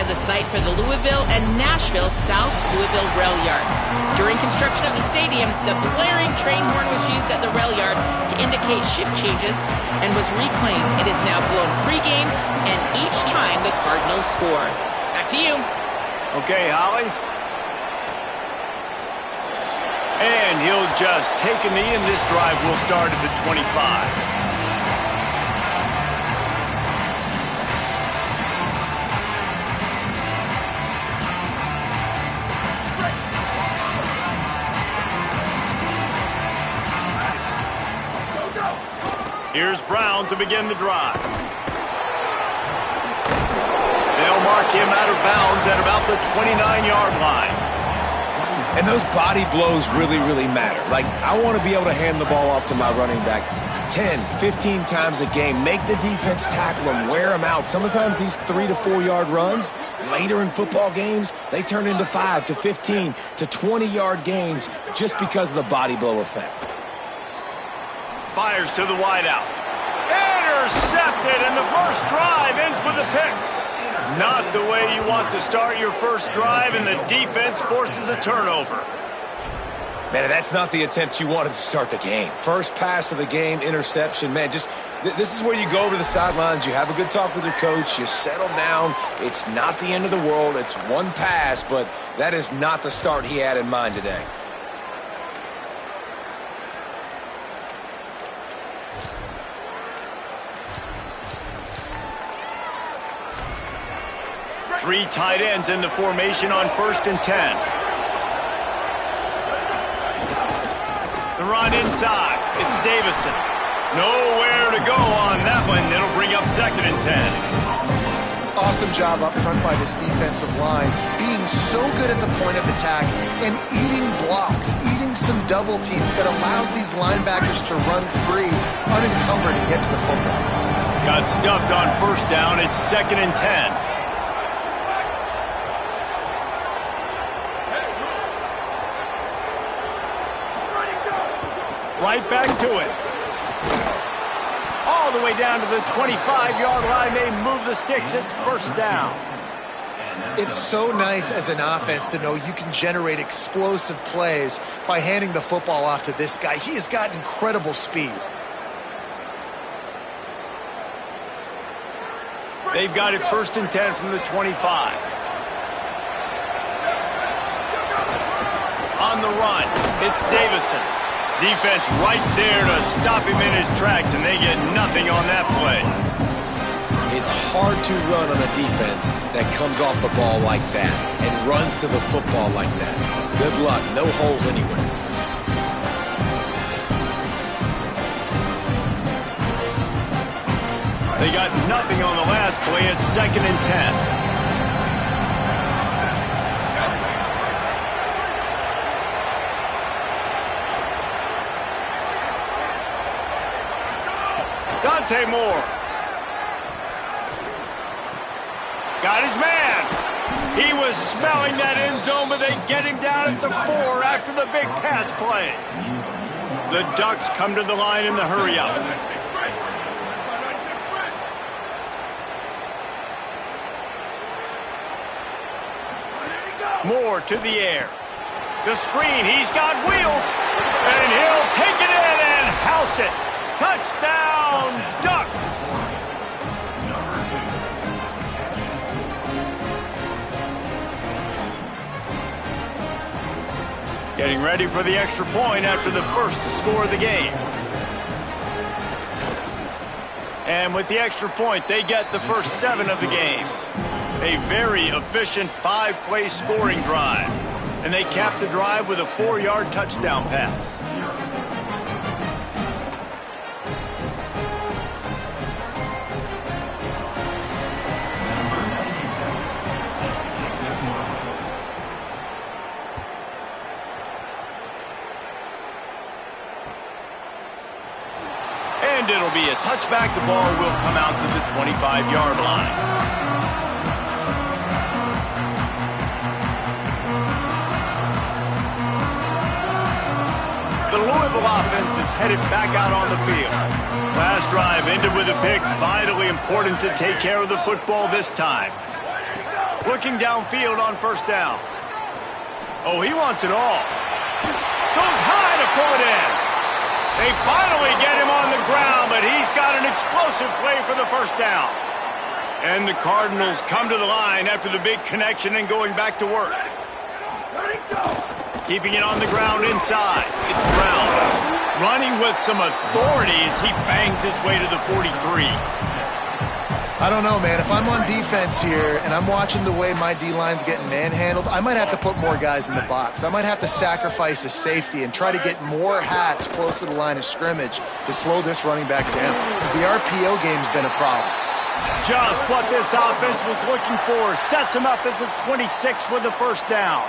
as a site for the Louisville and Nashville South Louisville Rail Yard. During construction of the stadium, the blaring train horn was used at the rail yard to indicate shift changes and was reclaimed. It is now blown pregame and each time the Cardinals score. Back to you. Okay, Holly. And he'll just take a knee, and this drive will start at the 25. Here's Brown to begin the drive. They'll mark him out of bounds at about the 29-yard line. And those body blows really, really matter. Like, I want to be able to hand the ball off to my running back 10, 15 times a game. Make the defense tackle him, wear him out. Sometimes these 3 to 4 yard runs, later in football games, they turn into 5 to 15 to 20-yard gains just because of the body blow effect. Fires to the wideout. Intercepted, and the first drive ends with a pick. Not the way you want to start your first drive, and the defense forces a turnover. Man, that's not the attempt you wanted to start the game. First pass of the game, interception. Man, just this is where you go over the sidelines. You have a good talk with your coach. You settle down. It's not the end of the world. It's one pass, but that is not the start he had in mind today. Three tight ends in the formation on 1st and 10. The run inside. It's Davison. Nowhere to go on that one. It'll bring up 2nd and 10. Awesome job up front by this defensive line, being so good at the point of attack and eating blocks, eating some double teams that allows these linebackers to run free, unencumbered, and get to the football. Got stuffed on 1st down. It's 2nd and 10. Right back to it. All the way down to the 25-yard line. They move the sticks. It's 1st down. It's so nice as an offense to know you can generate explosive plays by handing the football off to this guy. He has got incredible speed. They've got it 1st and 10 from the 25. On the run, it's Davison. Defense right there to stop him in his tracks, and they get nothing on that play. It's hard to run on a defense that comes off the ball like that and runs to the football like that. Good luck. No holes anywhere. They got nothing on the last play. It's 2nd and 10. Dante Moore. Got his man. He was smelling that end zone, but they get him down at the 4 after the big pass play. The Ducks come to the line in the hurry-up. Moore to the air. The screen, he's got wheels, and he'll take it in and house it. Touchdown, Ducks! Getting ready for the extra point after the first score of the game. And with the extra point, they get the first 7 of the game. A very efficient 5-play scoring drive. And they cap the drive with a 4-yard touchdown pass. And it'll be a touchback. The ball will come out to the 25-yard line. The Louisville offense is headed back out on the field. Last drive ended with a pick. Vitally important to take care of the football this time. Looking downfield on first down. Oh, he wants it all. Goes high to pull it in. They finally get him on the ground, but he's got an explosive play for the first down. And the Cardinals come to the line after the big connection and going back to work. Keeping it on the ground inside. It's Brown. Running with some authority as he bangs his way to the 43. I don't know, man. If I'm on defense here and I'm watching the way my D-line's getting manhandled, I might have to put more guys in the box. I might have to sacrifice a safety and try to get more hats close to the line of scrimmage to slow this running back down, because the RPO game's been a problem. Just what this offense was looking for. Sets him up at the 26 with the first down.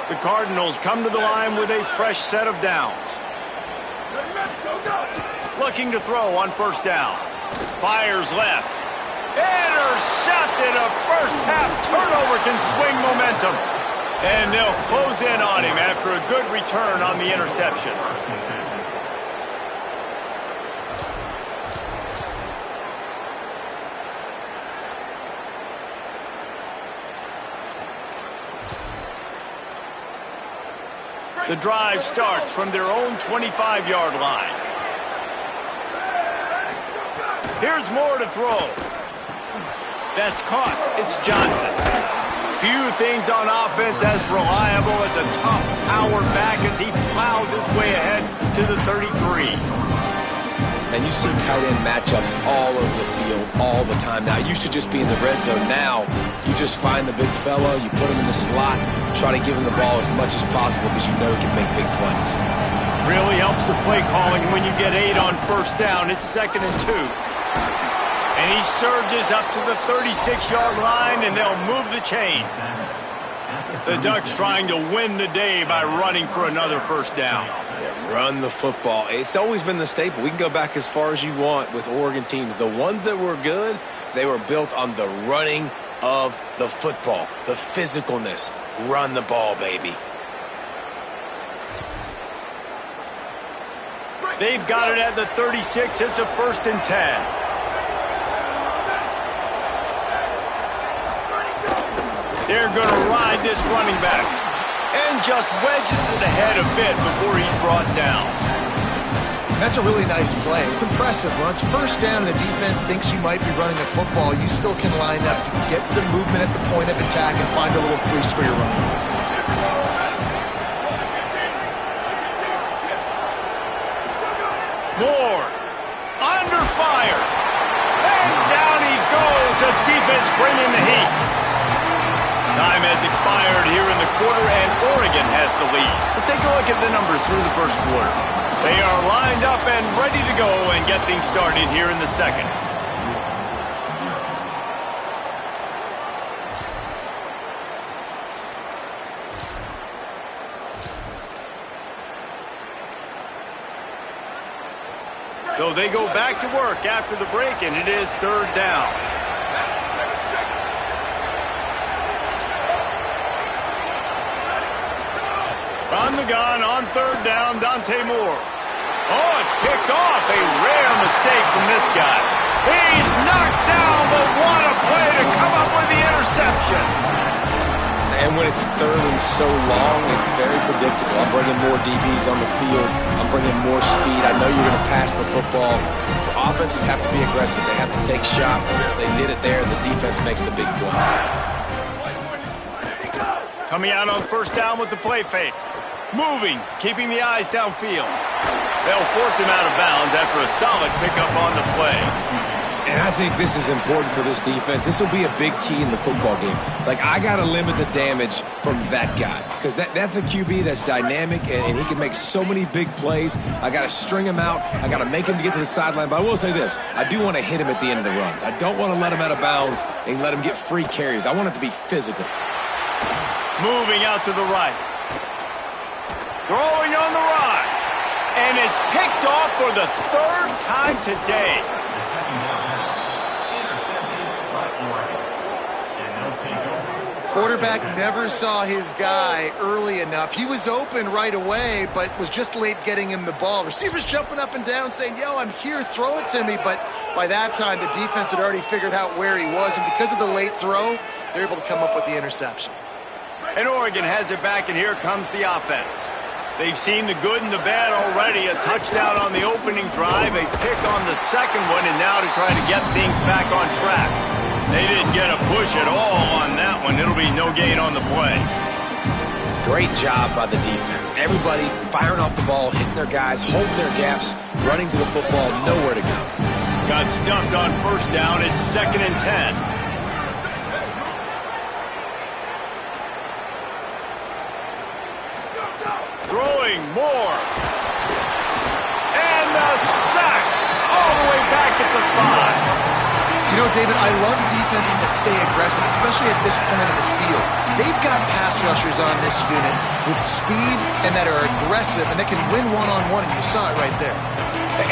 The Cardinals come to the line with a fresh set of downs. Looking to throw on first down. Fires left. Intercepted. A first half turnover can swing momentum. And they'll close in on him after a good return on the interception. The drive starts from their own 25-yard line. Here's more to throw. That's caught. It's Johnson. Few things on offense as reliable as a tough power back as he plows his way ahead to the 33. And you see tight end matchups all over the field all the time. Now, it used to just be in the red zone. Now, you just find the big fellow, you put him in the slot, try to give him the ball as much as possible because you know he can make big plays. Really helps the play calling when you get 8 on first down. It's 2nd and 2. And he surges up to the 36-yard line, and they'll move the chains. The Ducks trying to win the day by running for another first down. Yeah, run the football. It's always been the staple. We can go back as far as you want with Oregon teams. The ones that were good, they were built on the running of the football, the physicalness. Run the ball, baby. They've got it at the 36. It's a 1st and 10. They're going to ride this running back. And just wedges it ahead a bit before he's brought down. That's a really nice play. It's impressive. Once first down and the defense thinks you might be running the football, you still can line up. You can get some movement at the point of attack and find a little crease for your run. Moore. Under fire. And down he goes. The defense bringing the heat. Time has expired here in the quarter, and Oregon has the lead. Let's take a look at the numbers through the first quarter. They are lined up and ready to go and get things started here in the second. So they go back to work after the break, and it is 3rd down. On the gun on 3rd down, Dante Moore. Oh, it's picked off. A rare mistake from this guy. He's knocked down, but what a play to come up with the interception. And when it's 3rd and so long, it's very predictable. I'm bringing more DBs on the field. I'm bringing more speed. I know you're going to pass the football. For offenses have to be aggressive. They have to take shots. They did it there. The defense makes the big play. Coming out on first down with the play fake. Moving, keeping the eyes downfield. They'll force him out of bounds after a solid pickup on the play. And I think this is important for this defense. This will be a big key in the football game. Like, I got to limit the damage from that guy because that's a QB that's dynamic, and he can make so many big plays. I got to string him out. I got to make him get to the sideline. But I will say this. I do want to hit him at the end of the runs. I don't want to let him out of bounds and let him get free carries. I want it to be physical. Moving out to the right. Throwing on the right. And it's picked off for the 3rd time today. Quarterback never saw his guy early enough. He was open right away, but was just late getting him the ball. Receivers jumping up and down saying, yo, I'm here, throw it to me. But by that time, the defense had already figured out where he was. And because of the late throw, they're able to come up with the interception. And Oregon has it back, and here comes the offense. They've seen the good and the bad already. A touchdown on the opening drive, a pick on the second one, and now to try to get things back on track. They didn't get a push at all on that one. It'll be no gain on the play. Great job by the defense. Everybody firing off the ball, hitting their guys, holding their gaps, running to the football, nowhere to go. Got stuffed on first down. It's 2nd and 10. Throwing more. And the sack all the way back at the 5. You know, David, I love defenses that stay aggressive, especially at this point of the field. They've got pass rushers on this unit with speed and that are aggressive and that can win one-on-one, and you saw it right there.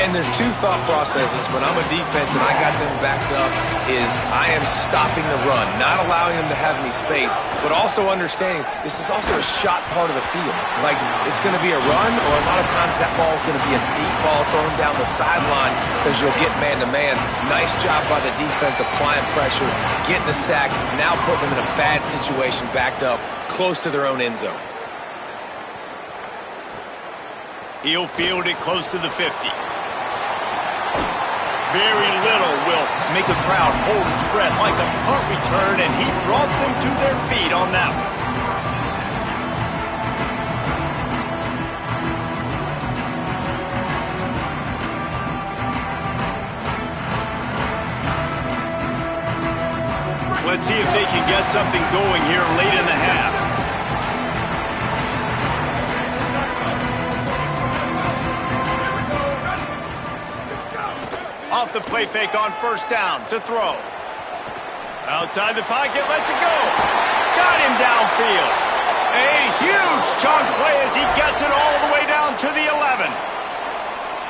And there's two thought processes when I'm a defense and I got them backed up is I am stopping the run, not allowing them to have any space, but also understanding this is also a shot part of the field. Like, it's going to be a run, or a lot of times that ball is going to be a deep ball thrown down the sideline because you'll get man-to-man. Nice job by the defense applying pressure, getting the sack, now putting them in a bad situation backed up close to their own end zone. He'll field it close to the 50. Very little will make a crowd hold its breath like a punt return, and he brought them to their feet on that one. Let's see if they can get something going here late in the half. Off the play fake on first down to throw. Outside the pocket, lets it go. Got him downfield. A huge chunk play as he gets it all the way down to the 11.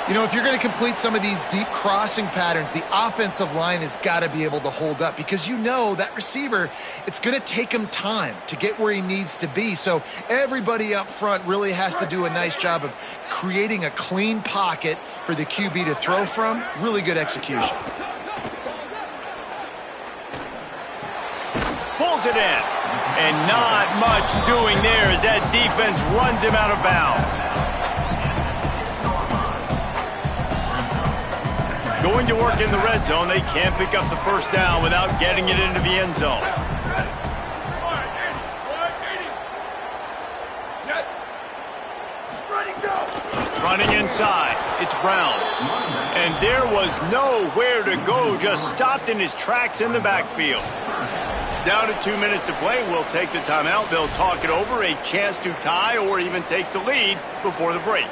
You know, if you're going to complete some of these deep crossing patterns, the offensive line has got to be able to hold up, because you know that receiver, it's going to take him time to get where he needs to be. So everybody up front really has to do a nice job of creating a clean pocket for the QB to throw from. Really good execution. Pulls it in. And not much doing there as that defense runs him out of bounds. Going to work in the red zone. They can't pick up the first down without getting it into the end zone. Running inside. It's Brown. And there was nowhere to go. Just stopped in his tracks in the backfield. Down to 2 minutes to play. We'll take the timeout. They'll talk it over. A chance to tie or even take the lead before the break.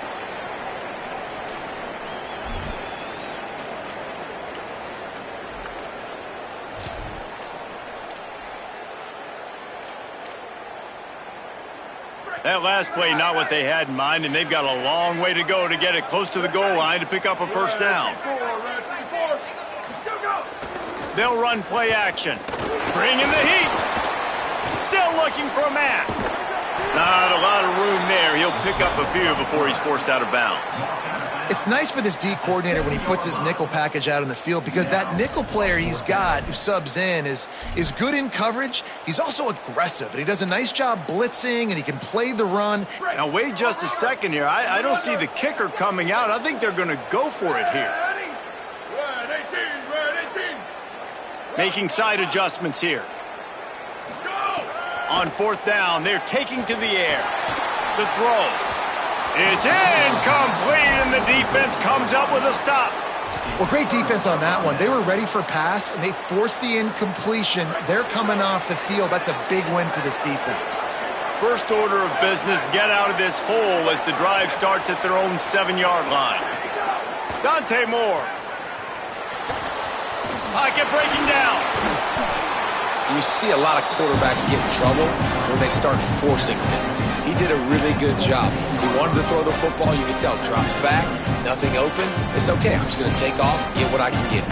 That last play, not what they had in mind, and they've got a long way to go to get it close to the goal line to pick up a first down. They'll run play action. Bring in the heat. Still looking for a man. Not a lot of room there. He'll pick up a few before he's forced out of bounds. It's nice for this D coordinator when he puts his nickel package out on the field, because that nickel player he's got who subs in is good in coverage. He's also aggressive, and he does a nice job blitzing, and he can play the run. Now, wait just a second here. I don't see the kicker coming out. I think they're going to go for it here. Making side adjustments here. On fourth down, they're taking to the air. The throw. It's incomplete, and the defense comes up with a stop. Well, great defense on that one. They were ready for pass, and they forced the incompletion. They're coming off the field. That's a big win for this defense. First order of business, get out of this hole as the drive starts at their own 7-yard line. Dante Moore. Pocket breaking down. You see a lot of quarterbacks get in trouble when they start forcing things. He did a really good job. He wanted to throw the football. You can tell, drops back, nothing open. It's okay. I'm just going to take off, get what I can get.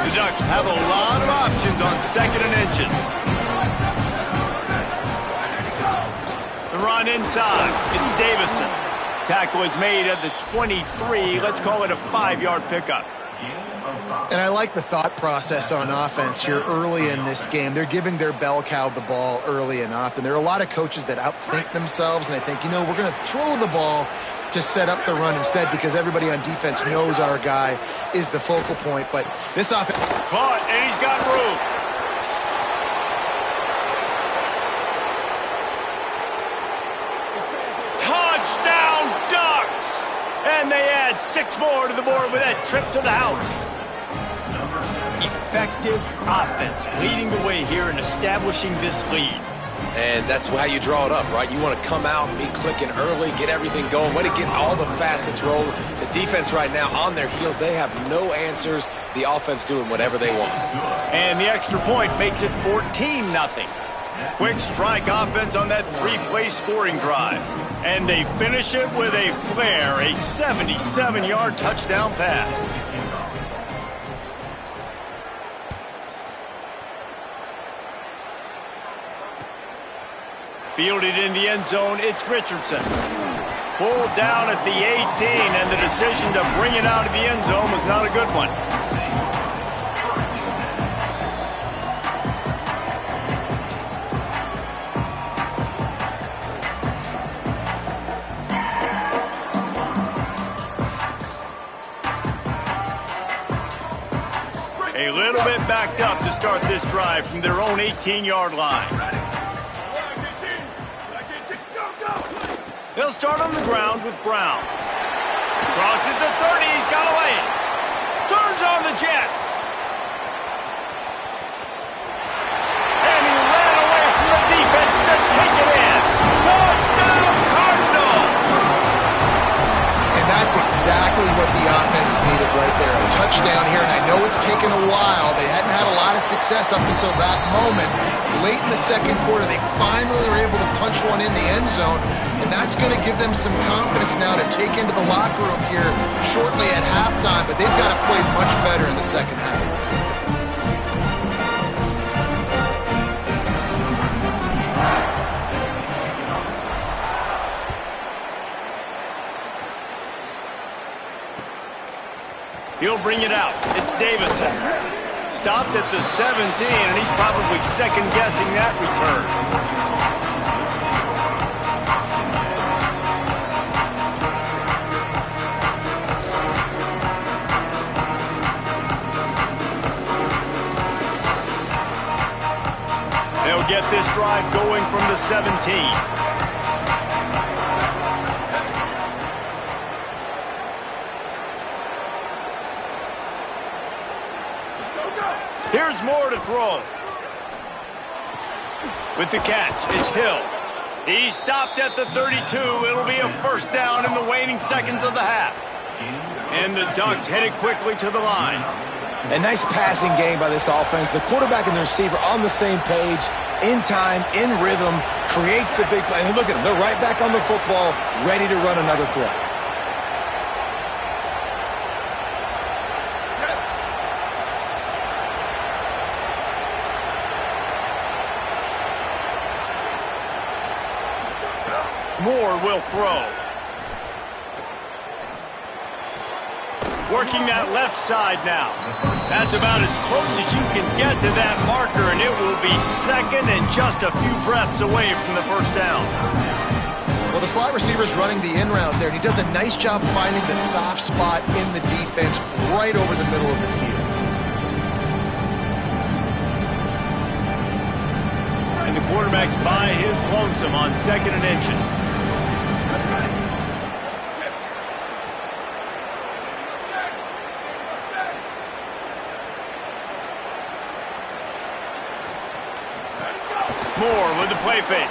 The Ducks have a lot of options on 2nd and inches. The run inside. It's Davison. Tackle is made at the 23. Let's call it a 5-yard pickup. And I like the thought process on offense here early in this game. They're giving their bell cow the ball early and often. There are a lot of coaches that outthink themselves, and they think, we're going to throw the ball to set up the run instead because everybody on defense knows our guy is the focal point. But this offense... Caught, and he's got room. Touchdown, Ducks! And they add 6 more to the board with that trip to the house. Effective offense leading the way here and establishing this lead. And that's how you draw it up, right? You want to come out and be clicking early, get everything going, way to get all the facets rolling. The defense right now on their heels, they have no answers. The offense doing whatever they want. And the extra point makes it 14-0. Quick strike offense on that 3-play scoring drive. And they finish it with a flair, a 77-yard touchdown pass. Fielded in the end zone, it's Richardson. Pulled down at the 18, and the decision to bring it out of the end zone was not a good one. A little bit backed up to start this drive from their own 18-yard line. They'll start on the ground with Brown. Crosses the 30, he's got away. Turns on the Jets. And he ran away from the defense to take it in. Touchdown, Cardinals! And that's exactly what the offense needed right there. A touchdown here, and I know it's taken a while. They hadn't had a lot of success up until that moment. Late in the second quarter, they finally were able to punch one in the end zone, and that's going to give them some confidence now to take into the locker room here shortly at halftime, but they've got to play much better in the second half. He'll bring it out. It's Davison. Stopped at the 17, and he's probably second-guessing that return. They'll get this drive going from the 17. Here's more to throw. With the catch, it's Hill. He stopped at the 32. It'll be a first down in the waning seconds of the half. And the Ducks headed quickly to the line. A nice passing game by this offense. The quarterback and the receiver on the same page, in time, in rhythm, creates the big play. And look at them. They're right back on the football, ready to run another play. Moore will throw. Working that left side now. That's about as close as you can get to that marker, and it will be second and just a few breaths away from the first down. Well, the slot receiver's running the in route there, and he does a nice job finding the soft spot in the defense right over the middle of the field. And the quarterback's by his lonesome on second and inches. Moore with the play fake.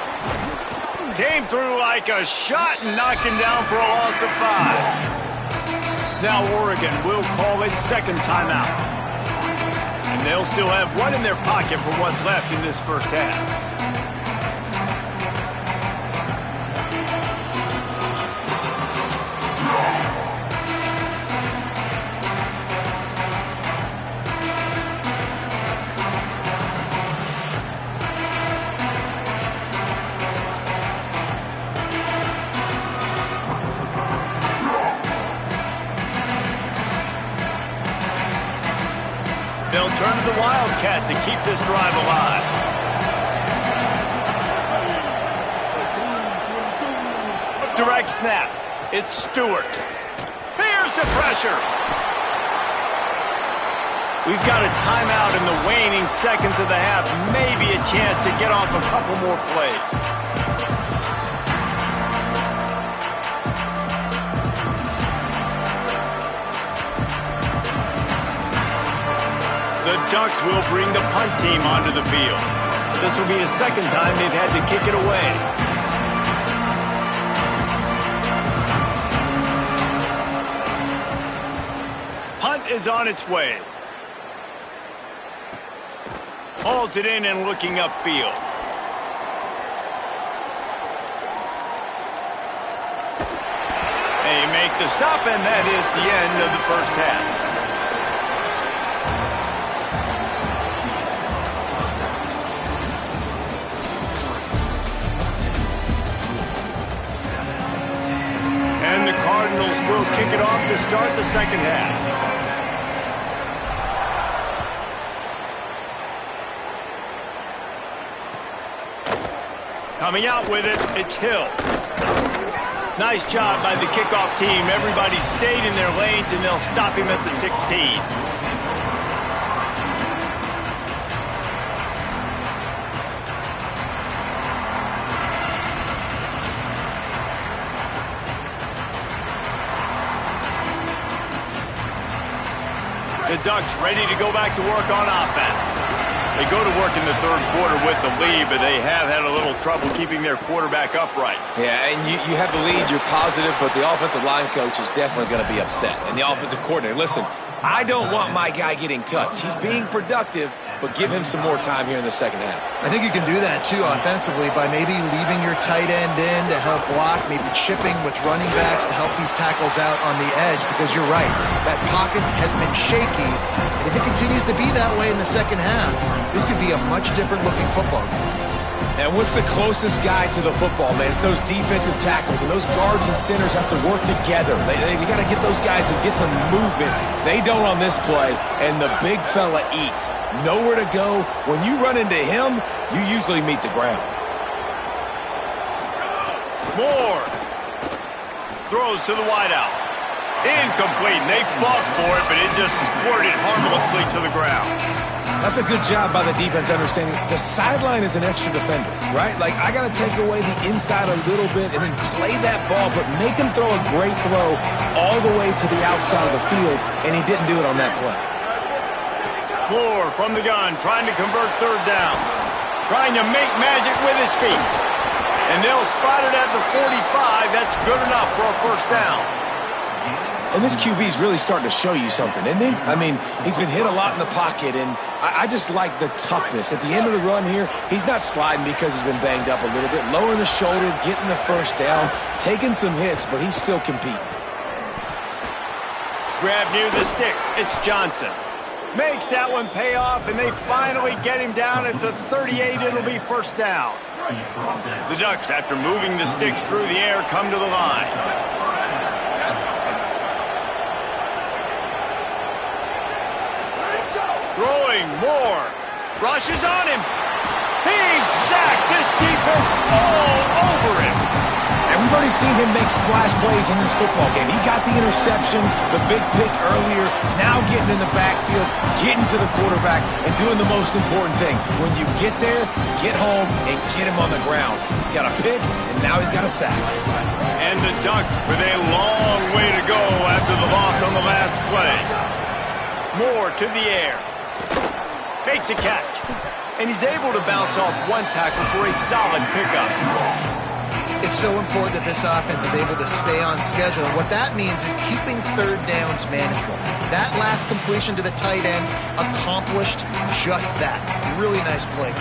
Came through like a shot and knocked him down for a loss of 5. Now Oregon will call it second timeout. And they'll still have one in their pocket for what's left in this first half. they'll turn to the Wildcat to keep this drive alive. Direct snap. It's Stewart. Here's the pressure. We've got a timeout in the waning seconds of the half. Maybe a chance to get off a couple more plays. The Ducks will bring the punt team onto the field. This will be the second time they've had to kick it away. Punt is on its way. Hauls it in and looking upfield. They make the stop, and that is the end of the first half. And the Cardinals will kick it off to start the second half. Coming out with it, it's Hill. Nice job by the kickoff team. Everybody stayed in their lanes, and they'll stop him at the 16. The Ducks ready to go back to work on offense. They go to work in the third quarter with the lead, but they have had a little trouble keeping their quarterback upright. Yeah, and you have the lead, you're positive, but the offensive line coach is definitely going to be upset. And the offensive coordinator, listen, I don't want my guy getting touched. He's being productive, but give him some more time here in the second half. I think you can do that, too, offensively, by maybe leaving your tight end in to help block, maybe chipping with running backs to help these tackles out on the edge, because you're right, that pocket has been shaky, and if it continues to be that way in the second half, this could be a much different-looking football game. And what's the closest guy to the football, man? It's those defensive tackles, and those guards and centers have to work together. They got to get those guys and get some movement. They don't on this play, and the big fella eats. Nowhere to go. When you run into him, you usually meet the ground. Moore throws to the wideout. Incomplete. They fought for it, but it just squirted harmlessly to the ground. That's a good job by the defense understanding the sideline is an extra defender, right? Like, I got to take away the inside a little bit and then play that ball, but make him throw a great throw all the way to the outside of the field, and he didn't do it on that play. Moore from the gun, trying to convert third down. Trying to make magic with his feet. And they'll spot it at the 45. That's good enough for a first down. And this QB's really starting to show you something, isn't he? I mean, he's been hit a lot in the pocket, and I just like the toughness. At the end of the run here, he's not sliding because he's been banged up a little bit. Lowering the shoulder, getting the first down, taking some hits, but he's still competing. Grab near the sticks. It's Johnson. Makes that one pay off, and they finally get him down at the 38. It'll be first down. The Ducks, after moving the sticks through the air, come to the line. Throwing, Moore. Rushes on him. He's sacked. This defense all over him. And we've already seen him make splash plays in this football game. He got the interception, the big pick earlier, now getting in the backfield, getting to the quarterback, and doing the most important thing. When you get there, get home and get him on the ground. He's got a pick, and now he's got a sack. And the Ducks with a long way to go after the loss on the last play. Moore to the air. Makes a catch. And he's able to bounce off one tackle for a solid pickup. It's so important that this offense is able to stay on schedule. And what that means is keeping third downs manageable. That last completion to the tight end accomplished just that. Really nice play.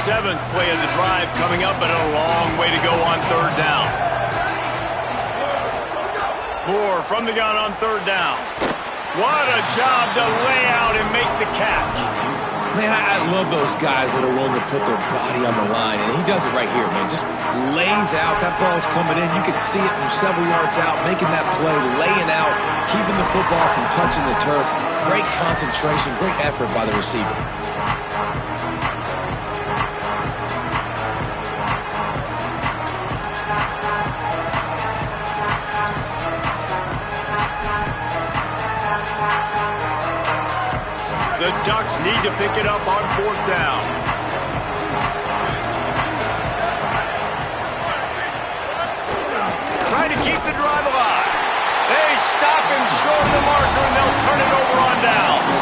Seventh play of the drive coming up, but a long way to go on third down. Moore from the gun on third down. What a job to lay out and make the catch. Man, I love those guys that are willing to put their body on the line, and he does it right here, man. Just lays out. That ball's coming in. You can see it from several yards out, making that play, laying out, keeping the football from touching the turf. Great concentration, great effort by the receiver. The Ducks need to pick it up on 4th down. Trying to keep the drive alive. They stop him short of the marker, and they'll turn it over on downs.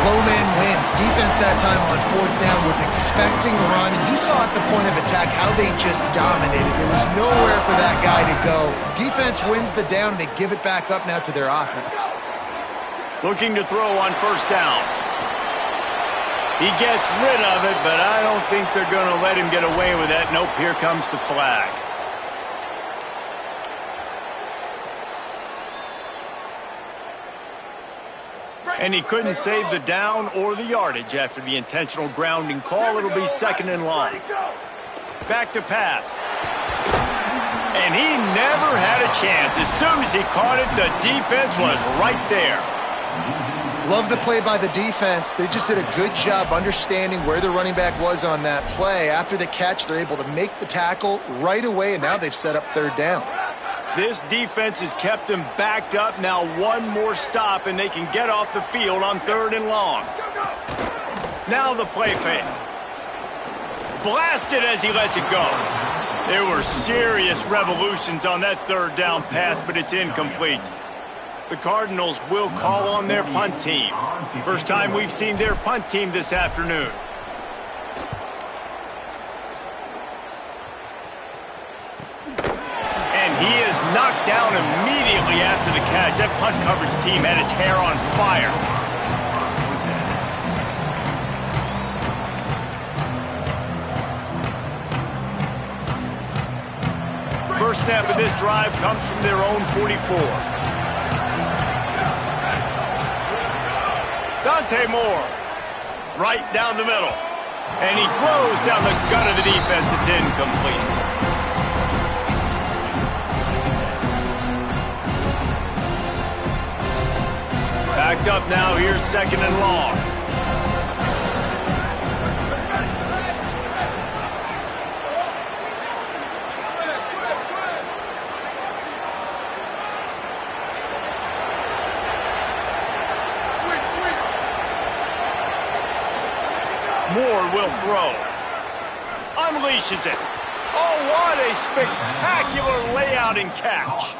Low man wins. Defense that time on 4th down was expecting run. You saw at the point of attack how they just dominated. There was nowhere for that guy to go. Defense wins the down. They give it back up now to their offense. Looking to throw on 1st down. He gets rid of it, but I don't think they're going to let him get away with that. Nope, here comes the flag. And he couldn't save the down or the yardage after the intentional grounding call. It'll be 2nd and long. Back to pass. And he never had a chance. As soon as he caught it, the defense was right there. Love the play by the defense. They just did a good job understanding where the running back was on that play. After the catch, they're able to make the tackle right away, and now they've set up 3rd down. This defense has kept them backed up. Now one more stop, and they can get off the field on 3rd and long. Now the play fake. Blasted as he lets it go. There were serious revolutions on that 3rd down pass, but it's incomplete. The Cardinals will call on their punt team. First time we've seen their punt team this afternoon. And he is knocked down immediately after the catch. That punt coverage team had its hair on fire. First snap of this drive comes from their own 44. Dante Moore, right down the middle. And he throws down the gut of the defense. It's incomplete. Backed up now. Here's 2nd and long. Moore will throw. Unleashes it. Oh, what a spectacular layout and catch.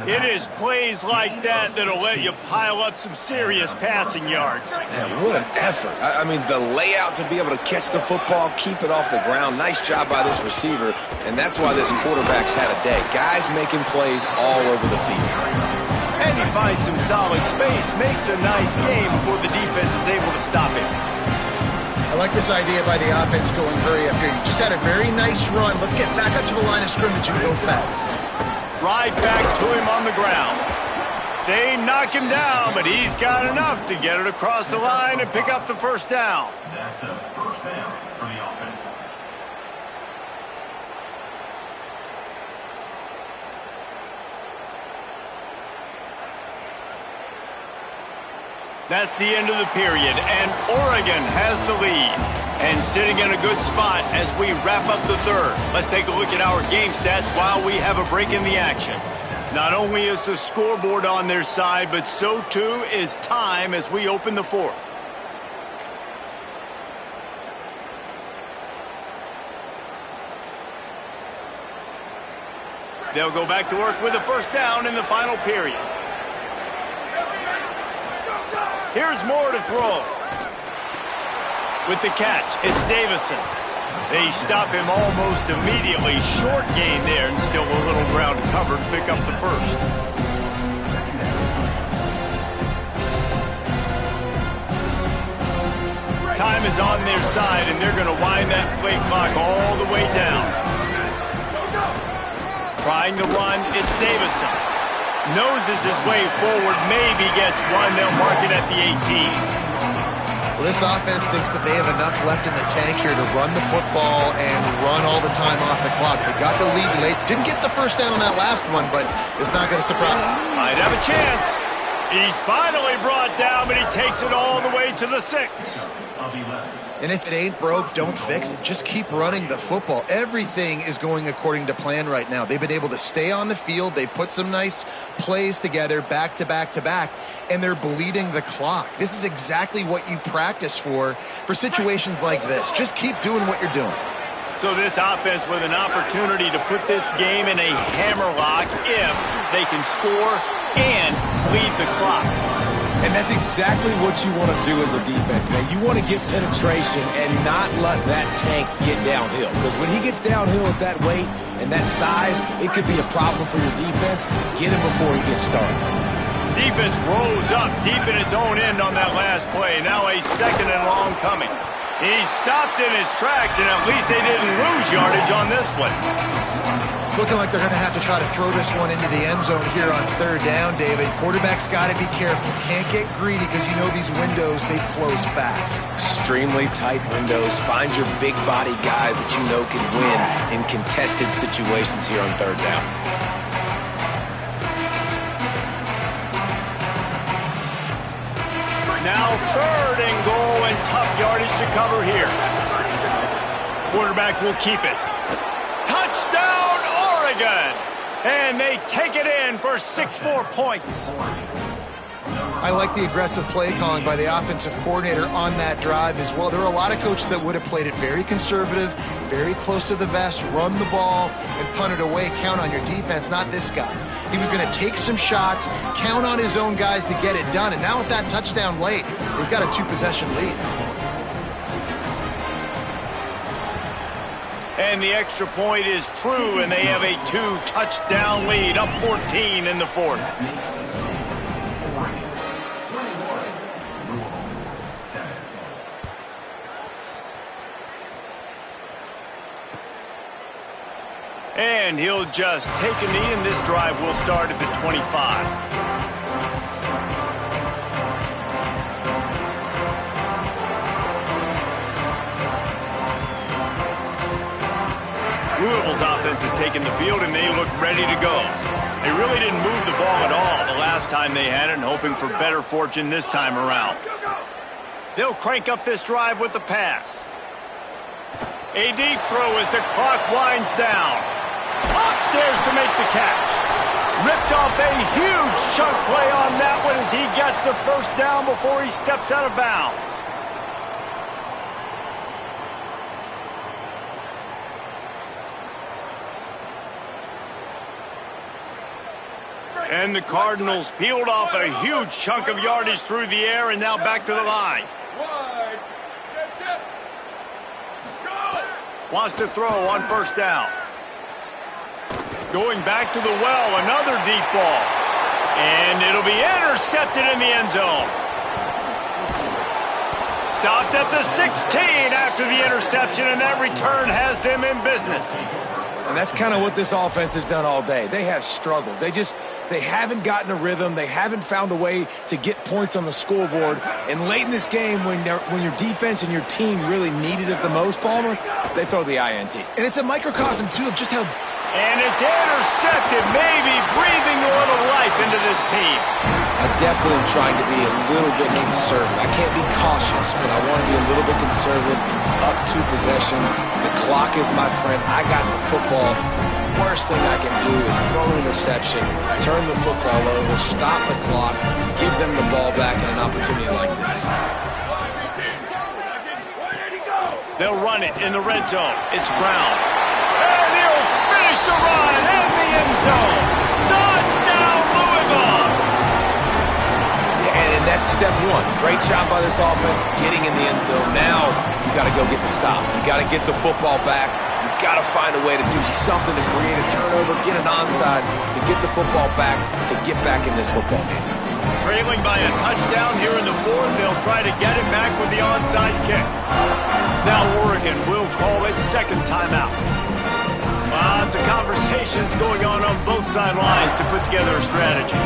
It is plays like that that'll let you pile up some serious passing yards. Man, what an effort. I mean, the layout to be able to catch the football, keep it off the ground. Nice job by this receiver, and that's why this quarterback's had a day. Guys making plays all over the field. And he finds some solid space, makes a nice game before the defense is able to stop him. I like this idea by the offense going hurry up here. You just had a very nice run. Let's get back up to the line of scrimmage and go fast. Right back to him on the ground. They knock him down, but he's got enough to get it across the line and pick up the 1st down. That's a 1st down for the offense. That's the end of the period, and Oregon has the lead. And sitting in a good spot as we wrap up the 3rd. Let's take a look at our game stats while we have a break in the action. Not only is the scoreboard on their side, but so too is time as we open the 4th. They'll go back to work with a 1st down in the final period. Here's Moore to throw. With the catch, it's Davison. They stop him almost immediately. Short gain there, and still a little ground covered to pick up the 1st. Time is on their side, and they're going to wind that play clock all the way down. Trying to run, it's Davison. Noses his way forward, maybe gets one. They'll mark it at the 18. Well, this offense thinks that they have enough left in the tank here to run the football and run all the time off the clock. They got the lead late. Didn't get the first down on that last one, but it's not going to surprise them. Might have a chance. He's finally brought down, but he takes it all the way to the 6. And if it ain't broke, don't fix it. Just keep running the football. Everything is going according to plan right now. They've been able to stay on the field. They put some nice plays together back to back to back, and they're bleeding the clock. This is exactly what you practice for situations like this. Just keep doing what you're doing. So this offense with an opportunity to put this game in a hammerlock if they can score and bleed the clock. And that's exactly what you want to do as a defense, man. You want to get penetration and not let that tank get downhill. Because when he gets downhill at that weight and that size, it could be a problem for your defense. Get him before he gets started. Defense rose up deep in its own end on that last play. Now a 2nd and long coming. He stopped in his tracks, and at least they didn't lose yardage on this one. It's looking like they're going to have to try to throw this one into the end zone here on 3rd down, David. Quarterback's got to be careful. Can't get greedy because you know these windows, they close fast. Extremely tight windows. Find your big body guys that you know can win in contested situations here on 3rd down. Now 3rd and goal and tough yardage to cover here. Quarterback will keep it. Touchdown, Oregon! And they take it in for 6 more points. I like the aggressive play calling by the offensive coordinator on that drive as well. There are a lot of coaches that would have played it very conservative, very close to the vest, run the ball, and punt it away. Count on your defense, not this guy. He was going to take some shots, count on his own guys to get it done. And now with that touchdown late, we've got a 2-possession lead. And the extra point is true, and they have a 2-touchdown lead, up 14 in the 4th. And he'll just take a knee, and this drive will start at the 25. Louisville's offense has taken the field, and they look ready to go. They really didn't move the ball at all the last time they had it, and hoping for better fortune this time around. They'll crank up this drive with the pass. A deep throw as the clock winds down. Upstairs to make the catch. Ripped off a huge chunk play on that one as he gets the 1st down before he steps out of bounds. And the Cardinals peeled off a huge chunk of yardage through the air and now back to the line. Wants to throw on 1st down. Going back to the well, another deep ball. And it'll be intercepted in the end zone. Stopped at the 16 after the interception, and that return has them in business. And that's kind of what this offense has done all day. They have struggled. They haven't gotten a rhythm. They haven't found a way to get points on the scoreboard. And late in this game, when your defense and your team really needed it the most, Palmer, they throw the INT. And it's a microcosm, too, of just how... And it's intercepted, maybe breathing a little life into this team. I definitely am trying to be a little bit conservative. I can't be cautious, but I want to be a little bit conservative. Up 2 possessions. The clock is my friend. I got the football. Worst thing I can do is throw an interception, turn the football over, stop the clock, give them the ball back in an opportunity like this. They'll run it in the red zone. It's Brown. And he'll finish the run in the end zone. Touchdown, Louisville! Yeah, and that's step 1. Great job by this offense getting in the end zone. Now you got to go get the stop. You got to get the football back. You got to find a way to do something to create a turnover, get an onside, to get the football back, to get back in this football game. Trailing by a touchdown here in the 4th, they'll try to get it back with the onside kick. Now Oregon will call it 2nd timeout. Lots of conversations going on both sidelines to put together a strategy.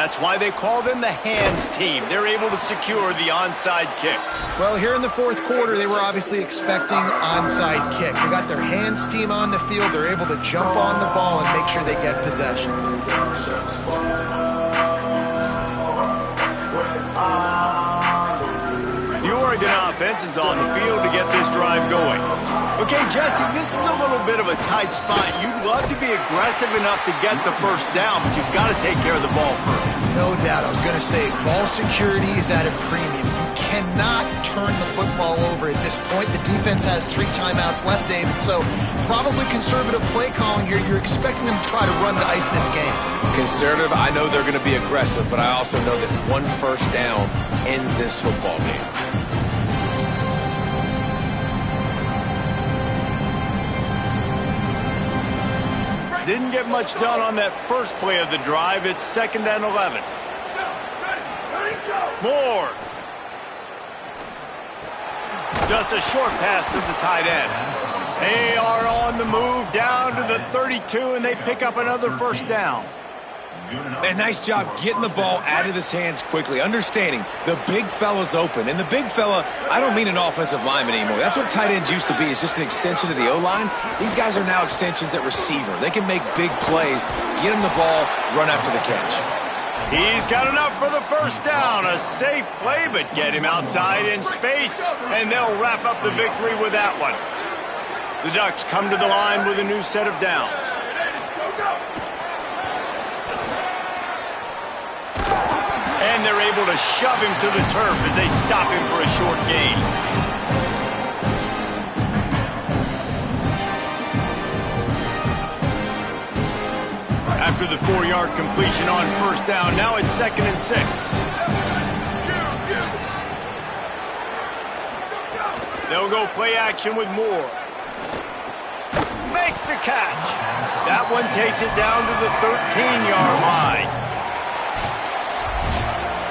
That's why they call them the hands team. They're able to secure the onside kick. Well, here in the fourth quarter, they were obviously expecting onside kick. They got their hands team on the field. They're able to jump on the ball and make sure they get possession. The Oregon offense is on the field to get this drive going. Okay, Justin, this is a little bit of a tight spot. You'd love to be aggressive enough to get the first down, but you've got to take care of the ball first. No doubt. I was going to say, ball security is at a premium. You cannot turn the football over at this point. The defense has 3 timeouts left, David, so probably conservative play calling here. You're expecting them to try to run to ice this game. Conservative, I know they're going to be aggressive, but I also know that one first down ends this football game. Didn't get much done on that first play of the drive. It's 2nd and 11. Moore. Just a short pass to the tight end. They are on the move down to the 32, and they pick up another first down. Man, nice job getting the ball out of his hands quickly, understanding the big fella's open. And the big fella, I don't mean an offensive lineman anymore. That's what tight ends used to be, is just an extension of the O-line. These guys are now extensions at receiver. They can make big plays, get him the ball, run after the catch. He's got enough for the first down. A safe play, but get him outside in space, and they'll wrap up the victory with that one. The Ducks come to the line with a new set of downs. And they're able to shove him to the turf as they stop him for a short gain. After the 4-yard completion on first down, now it's 2nd and 6. They'll go play action with Moore. Makes the catch. That one takes it down to the 13-yard line.